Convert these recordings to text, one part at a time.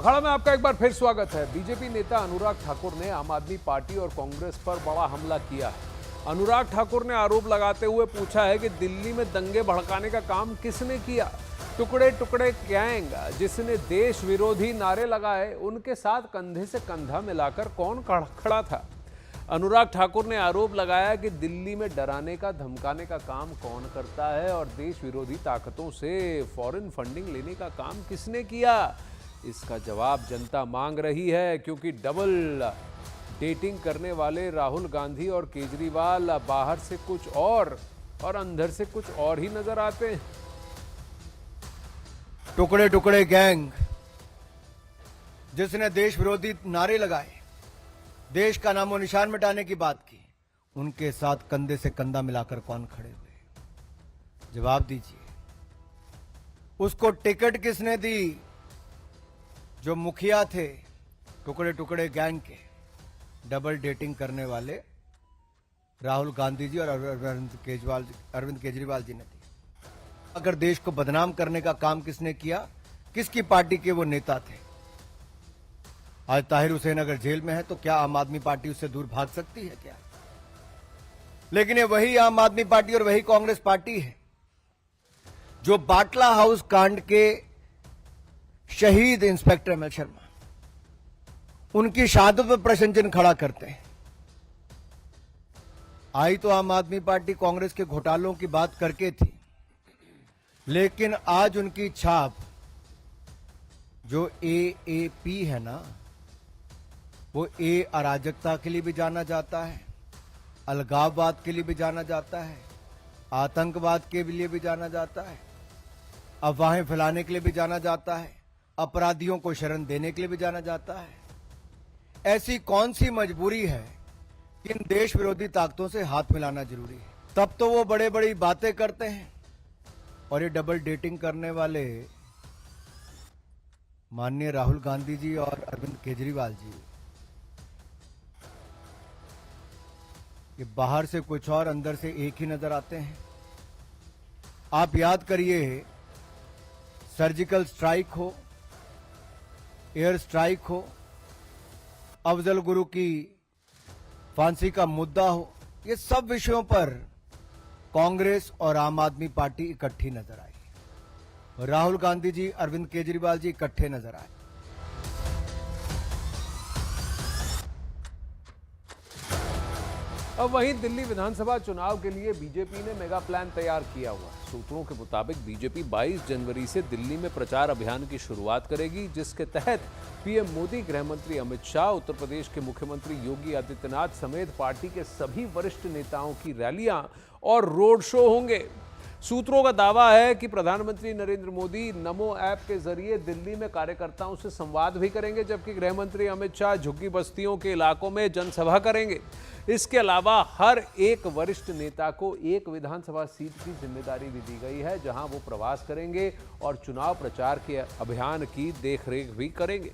अखाड़ा में आपका एक बार फिर स्वागत है। बीजेपी नेता अनुराग ठाकुर ने आम आदमी पार्टी और कांग्रेस पर बड़ा हमला किया है। अनुराग ठाकुर ने आरोप लगाते हुए पूछा है कि दिल्ली में दंगे भड़काने का काम किसने किया। टुकड़े टुकड़े गैंग जिसने देश विरोधी नारे लगाए, उनके साथ कंधे से कंधा मिलाकर कौन खड़ा था। अनुराग ठाकुर ने आरोप लगाया कि दिल्ली में डराने का धमकाने का काम कौन करता है और देश विरोधी ताकतों से फॉरेन फंडिंग लेने का काम किसने किया। इसका जवाब जनता मांग रही है, क्योंकि डबल डेटिंग करने वाले राहुल गांधी और केजरीवाल बाहर से कुछ और अंदर से कुछ और ही नजर आते हैं। टुकड़े टुकड़े गैंग जिसने देश विरोधी नारे लगाए, देश का नामो निशान मिटाने की बात की, उनके साथ कंधे से कंधा मिलाकर कौन खड़े हुए? जवाब दीजिए। उसको टिकट किसने दी? जो मुखिया थे टुकड़े टुकड़े गैंग के, डबल डेटिंग करने वाले राहुल गांधी जी और अरविंद केजरीवाल जी ने दी। अगर देश को बदनाम करने का काम किसने किया? किसकी पार्टी के वो नेता थे? आज ताहिर हुसैन अगर जेल में है तो क्या आम आदमी पार्टी उससे दूर भाग सकती है क्या? लेकिन ये वही आम आदमी पार्टी और वही कांग्रेस पार्टी है जो बाटला हाउस कांड के शहीद इंस्पेक्टर एमएल शर्मा, उनकी शहादत पर प्रश्न चिन्ह खड़ा करते हैं। आई तो आम आदमी पार्टी कांग्रेस के घोटालों की बात करके थी, लेकिन आज उनकी छाप जो एएपी है ना, वो अराजकता के लिए भी जाना जाता है, अलगाववाद के लिए भी जाना जाता है, आतंकवाद के लिए भी जाना जाता है, अफवाहें फैलाने के लिए भी जाना जाता है, अपराधियों को शरण देने के लिए भी जाना जाता है। ऐसी कौन सी मजबूरी है कि इन देश विरोधी ताकतों से हाथ मिलाना जरूरी है? तब तो वो बड़े बड़ी बातें करते हैं और ये डबल डेटिंग करने वाले माननीय राहुल गांधी जी और अरविंद केजरीवाल जी, ये बाहर से कुछ और अंदर से एक ही नजर आते हैं। आप याद करिए, सर्जिकल स्ट्राइक हो, एयर स्ट्राइक हो, अफजल गुरु की फांसी का मुद्दा हो, ये सब विषयों पर कांग्रेस और आम आदमी पार्टी इकट्ठी नजर आई। राहुल गांधी जी, अरविंद केजरीवाल जी इकट्ठे नजर आए। अब वहीं दिल्ली विधानसभा चुनाव के लिए बीजेपी ने मेगा प्लान तैयार किया हुआ है। सूत्रों के मुताबिक बीजेपी 22 जनवरी से दिल्ली में प्रचार अभियान की शुरुआत करेगी, जिसके तहत पीएम मोदी, गृह मंत्री अमित शाह, उत्तर प्रदेश के मुख्यमंत्री योगी आदित्यनाथ समेत पार्टी के सभी वरिष्ठ नेताओं की रैलियां और रोड शो होंगे। सूत्रों का दावा है कि प्रधानमंत्री नरेंद्र मोदी नमो ऐप के जरिए दिल्ली में कार्यकर्ताओं से संवाद भी करेंगे, जबकि गृह मंत्री अमित शाह झुग्गी बस्तियों के इलाकों में जनसभा करेंगे। इसके अलावा हर एक वरिष्ठ नेता को एक विधानसभा सीट की जिम्मेदारी भी दी गई है, जहां वो प्रवास करेंगे और चुनाव प्रचार के अभियान की देखरेख भी करेंगे।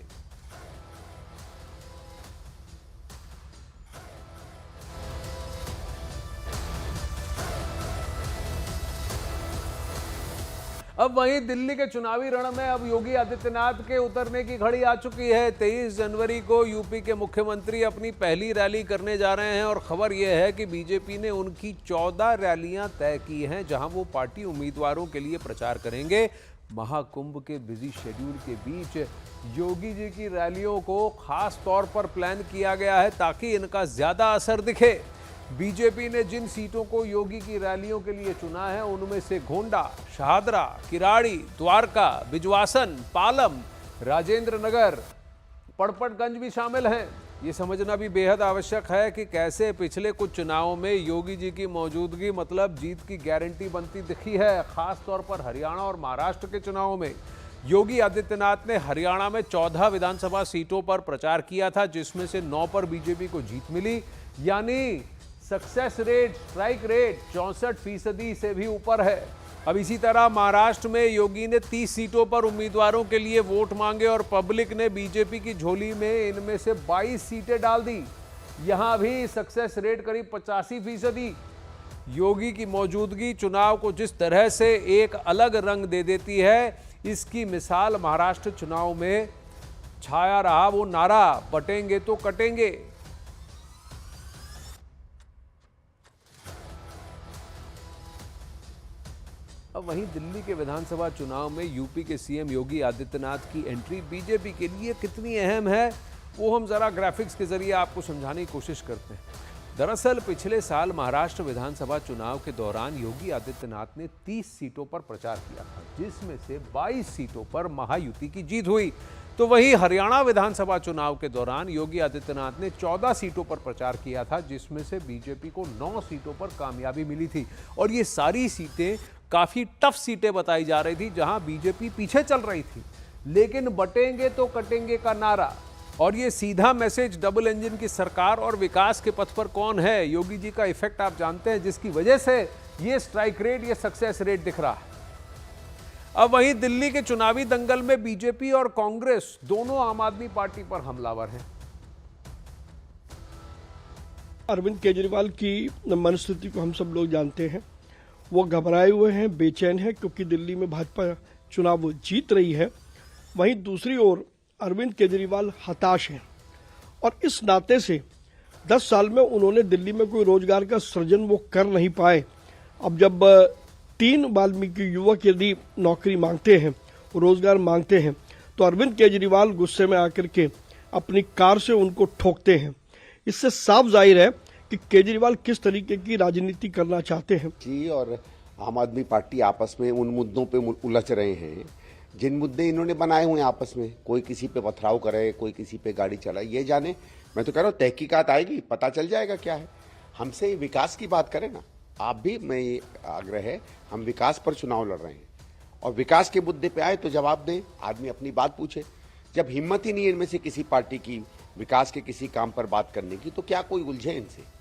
अब वहीं दिल्ली के चुनावी रण में अब योगी आदित्यनाथ के उतरने की घड़ी आ चुकी है। 23 जनवरी को यूपी के मुख्यमंत्री अपनी पहली रैली करने जा रहे हैं और खबर यह है कि बीजेपी ने उनकी 14 रैलियां तय की हैं, जहां वो पार्टी उम्मीदवारों के लिए प्रचार करेंगे। महाकुंभ के बिजी शेड्यूल के बीच योगी जी की रैलियों को खास तौर पर प्लान किया गया है ताकि इनका ज्यादा असर दिखे। बीजेपी ने जिन सीटों को योगी की रैलियों के लिए चुना है, उनमें से गोंडा, शाहदरा, किराड़ी, द्वारका, बिजवासन, पालम, राजेंद्र नगर, पड़पड़गंज भी शामिल हैं। ये समझना भी बेहद आवश्यक है कि कैसे पिछले कुछ चुनावों में योगी जी की मौजूदगी मतलब जीत की गारंटी बनती दिखी है। खास तौर पर हरियाणा और महाराष्ट्र के चुनावों में योगी आदित्यनाथ ने हरियाणा में 14 विधानसभा सीटों पर प्रचार किया था, जिसमें से 9 पर बीजेपी को जीत मिली, यानी सक्सेस रेट, स्ट्राइक रेट 64% से भी ऊपर है। अब इसी तरह महाराष्ट्र में योगी ने 30 सीटों पर उम्मीदवारों के लिए वोट मांगे और पब्लिक ने बीजेपी की झोली में इनमें से 22 सीटें डाल दी। यहां भी सक्सेस रेट करीब 85%। योगी की मौजूदगी चुनाव को जिस तरह से एक अलग रंग दे देती है, इसकी मिसाल महाराष्ट्र चुनाव में छाया रहा वो नारा, बटेंगे तो कटेंगे। अब वहीं दिल्ली के विधानसभा चुनाव में यूपी के सीएम योगी आदित्यनाथ की एंट्री बीजेपी के लिए कितनी अहम है, वो हम जरा ग्राफिक्स के जरिए आपको समझाने की कोशिश करते हैं। दरअसल पिछले साल महाराष्ट्र विधानसभा चुनाव के दौरान योगी आदित्यनाथ ने 30 सीटों पर प्रचार किया था, जिसमें से 22 सीटों पर महायुति की जीत हुई। तो वहीं हरियाणा विधानसभा चुनाव के दौरान योगी आदित्यनाथ ने 14 सीटों पर प्रचार किया था, जिसमें से बीजेपी को 9 सीटों पर कामयाबी मिली थी। और ये सारी सीटें काफी टफ सीटें बताई जा रही थी, जहां बीजेपी पीछे चल रही थी। लेकिन बटेंगे तो कटेंगे का नारा और ये सीधा मैसेज डबल इंजन की सरकार और विकास के पथ पर कौन है, योगी जी का इफेक्ट आप जानते हैं, जिसकी वजह से ये स्ट्राइक रेट, ये सक्सेस रेट दिख रहा है। अब वहीं दिल्ली के चुनावी दंगल में बीजेपी और कांग्रेस दोनों आम आदमी पार्टी पर हमलावर हैं। अरविंद केजरीवाल की मनस्थिति को हम सब लोग जानते हैं। वो घबराए हुए हैं, बेचैन हैं, क्योंकि दिल्ली में भाजपा चुनाव जीत रही है। वहीं दूसरी ओर अरविंद केजरीवाल हताश हैं और इस नाते से 10 साल में उन्होंने दिल्ली में कोई रोजगार का सृजन वो कर नहीं पाए। अब जब 3 वाल्मीकि युवक यदि नौकरी मांगते हैं, रोजगार मांगते हैं, तो अरविंद केजरीवाल गुस्से में आकर के अपनी कार से उनको ठोकते हैं। इससे साफ जाहिर है कि केजरीवाल किस तरीके की राजनीति करना चाहते हैं। जी, और आम आदमी पार्टी आपस में उन मुद्दों पे उलझ रहे हैं जिन मुद्दे इन्होंने बनाए हुए हैं आपस में। कोई किसी पे पथराव करे, कोई किसी पे गाड़ी चलाए, ये जाने। मैं तो कह रहा हूँ तहकीकात आएगी, पता चल जाएगा क्या है। हमसे विकास की बात करें ना, आप भी, मैं ये आग्रह है, हम विकास पर चुनाव लड़ रहे हैं और विकास के मुद्दे पे आए तो जवाब दें, आदमी अपनी बात पूछे। जब हिम्मत ही नहीं है इनमें से किसी पार्टी की विकास के किसी काम पर बात करने की, तो क्या कोई उलझे इनसे।